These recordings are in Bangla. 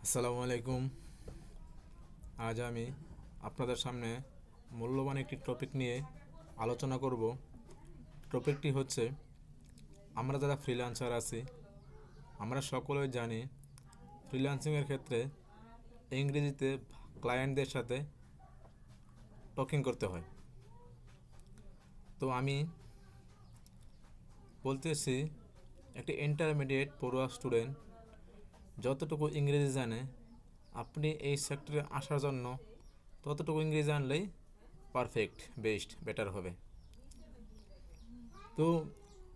আসসালামু আলাইকুম। আজ আমি আপনাদের সামনে মূল্যবান একটি টপিক নিয়ে আলোচনা করব। টপিকটি হচ্ছে, আমরা যারা ফ্রিল্যান্সার আছি আমরা সকলেই জানি ফ্রিল্যান্সিংয়ের ক্ষেত্রে ইংরেজিতে ক্লায়েন্টদের সাথে টকিং করতে হয়। তো আমি বলতেছি, একটি ইন্টারমিডিয়েট পড়ুয়া স্টুডেন্ট যতটুকু ইংরেজি জানে, আপনি এই সেক্টরে আসার জন্য ততটুকু ইংরেজি জানলেই পারফেক্ট, বেটার হবে। তো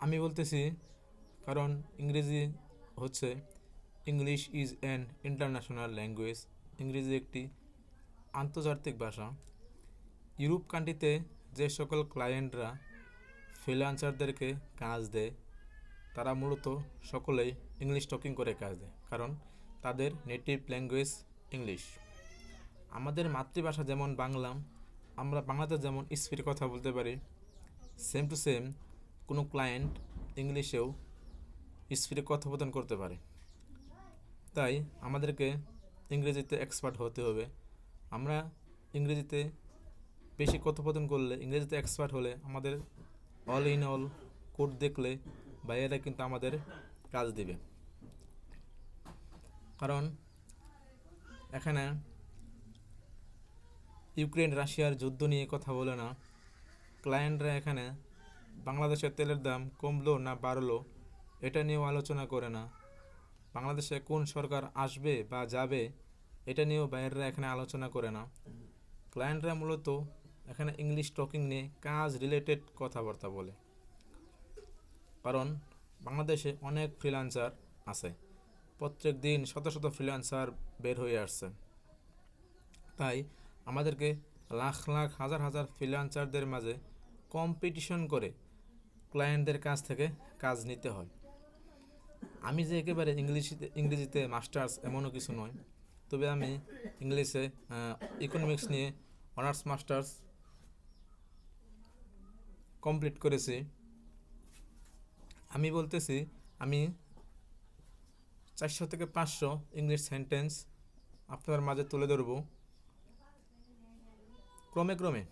আমি বলতেছি, কারণ ইংরেজি হচ্ছে, English is an international language. ইংরেজি একটি আন্তর্জাতিক ভাষা। ইউরোপ কান্ট্রিতে যে সকল ক্লায়েন্টরা ফ্রিল্যান্সারদেরকে কাজ দেয় তারা মূলত সকলেই ইংলিশ টকিং করে কাজ দেয়, কারণ তাদের নেটিভ ল্যাঙ্গুয়েজ ইংলিশ। আমাদের মাতৃভাষা যেমন বাংলা, আমরা বাংলাতে যেমন স্পিডে কথা বলতে পারি, সেম টু সেম কোনো ক্লায়েন্ট ইংলিশেও স্পিডে কথোপকথন করতে পারে। তাই আমাদেরকে ইংরেজিতে এক্সপার্ট হতে হবে। আমরা ইংরেজিতে বেশি কথোপকথন করলে, ইংরেজিতে এক্সপার্ট হলে, আমাদের অল ইন অল কোড দেখলে ভাইয়েরা কিন্তু আমাদের কাজ দিবে। কারণ এখানে ইউক্রেন রাশিয়ার যুদ্ধ নিয়ে কথা বলে না, ক্লায়েন্টরা এখানে বাংলাদেশের তেলের দাম কমলো না বাড়লো এটা নিয়েও আলোচনা করে না, বাংলাদেশে কোন সরকার আসবে বা যাবে এটা নিয়েও বাইরেরা এখানে আলোচনা করে না। ক্লায়েন্টরা মূলত এখানে ইংলিশ টকিং নিয়ে কাজ রিলেটেড কথাবার্তা বলে। কারণ বাংলাদেশে অনেক ফ্রিল্যান্সার আছে, প্রত্যেক দিন শত শত ফ্রিল্যান্সার বের হয়ে আসছে। তাই আমাদেরকে লাখ লাখ হাজার হাজার ফ্রিল্যান্সারদের মাঝে কম্পিটিশন করে ক্লায়েন্টদের কাছ থেকে কাজ নিতে হয়। আমি যে একেবারে ইংরেজিতে মাস্টার্স এমনও কিছু নয়, তবে আমি ইংলিশে ইকোনমিক্স নিয়ে অনার্স মাস্টার্স কমপ্লিট করেছি। আমি বলতেছি, আমি 400 থেকে 500 ইংলিশ সেন্টেন্স আপনার মাঝে তুলে ধরব ক্রমে ক্রমে।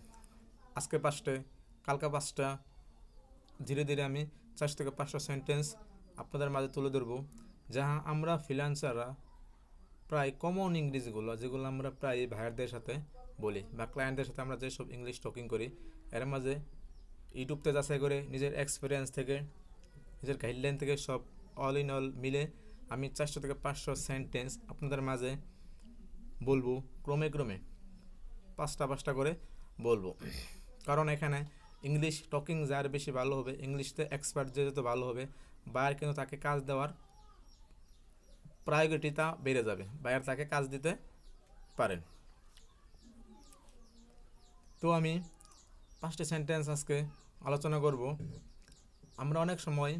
আজকে 5টা, কালকে 5টা, ধীরে ধীরে আমি 400 থেকে 500 সেন্টেন্স আপনাদের মাঝে তুলে ধরব, যাহা আমরা ফ্রিল্যান্সাররা প্রায় কমন ইংরেজিগুলো, যেগুলো আমরা প্রায় ভাইয়ারদের সাথে বলি বা ক্লায়েন্টদের সাথে আমরা যেসব ইংলিশ টকিং করি, এর মাঝে ইউটিউবতে যাচাই করে, নিজের এক্সপিরিয়েন্স থেকে, নিজের গাইডলাইন থেকে সব অল ইন অল মিলে আমি 400 থেকে 500 সেন্টেন্স আপনাদের মাঝে বলবো ক্রমে ক্রমে, 5টা করে বলবো। কারণ এখানে ইংলিশ টকিং যার বেশি ভালো হবে, ইংলিশতে এক্সপার্ট যে যত ভালো হবে, বায়ার কিন্তু তাকে কাজ দেওয়ার প্রায়োরিটিটা বেড়ে যাবে, বায়ার তাকে কাজ দিতে পারেন। তো আমি 5টি সেন্টেন্স আজকে আলোচনা করব। আমরা অনেক সময়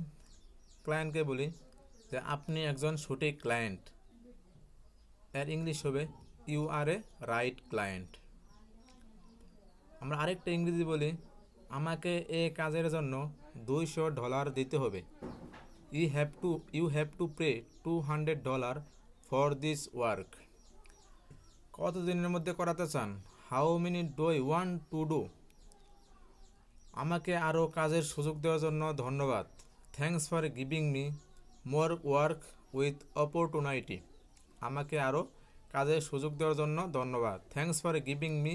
ক্লায়েন্টকে বলি যে আপনি একজন সঠিক ক্লায়েন্ট, এর ইংলিশ হবে you are a right client. আমরা আরেকটা ইংরেজি বলি, আমাকে এই কাজের জন্য $200 দিতে হবে। You have to pay $200 for this work. কতদিনের মধ্যে করাতে চান? How many do I want to do. আমাকে আরও কাজের সুযোগ দেওয়ার জন্য ধন্যবাদ। Thanks for giving me more work with opportunity. আমাকে আরও কাজের সুযোগ দেওয়ার জন্য ধন্যবাদ। Thanks for giving me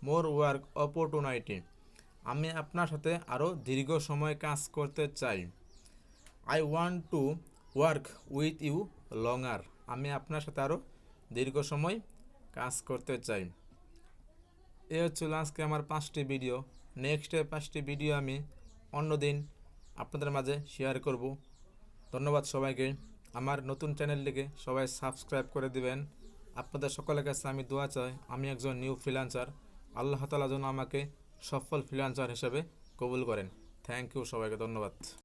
more work opportunity. আমি আপনার সাথে আরও দীর্ঘ সময় কাজ করতে চাই। I want to work with you longer. আমি আপনার সাথে আরও দীর্ঘ সময় কাজ করতে চাই। এ হচ্ছিল আজকে আমার 5টি ভিডিও। নেক্সট 5টি ভিডিও আমি অন্যদিন আপনাদের মাঝে শেয়ার করব। ধন্যবাদ সবাইকে। আমার নতুন চ্যানেলটিকে সবাই সাবস্ক্রাইব করে দিবেন। আপনাদের সকলের কাছে আমি দোয়া চাই, আমি একজন নিউ ফ্রিল্যান্সার, আল্লাহ তাআলা যেন আমাকে সফল ফ্রিল্যান্সার হিসেবে কবুল করেন। থ্যাংক ইউ সবাইকে, ধন্যবাদ।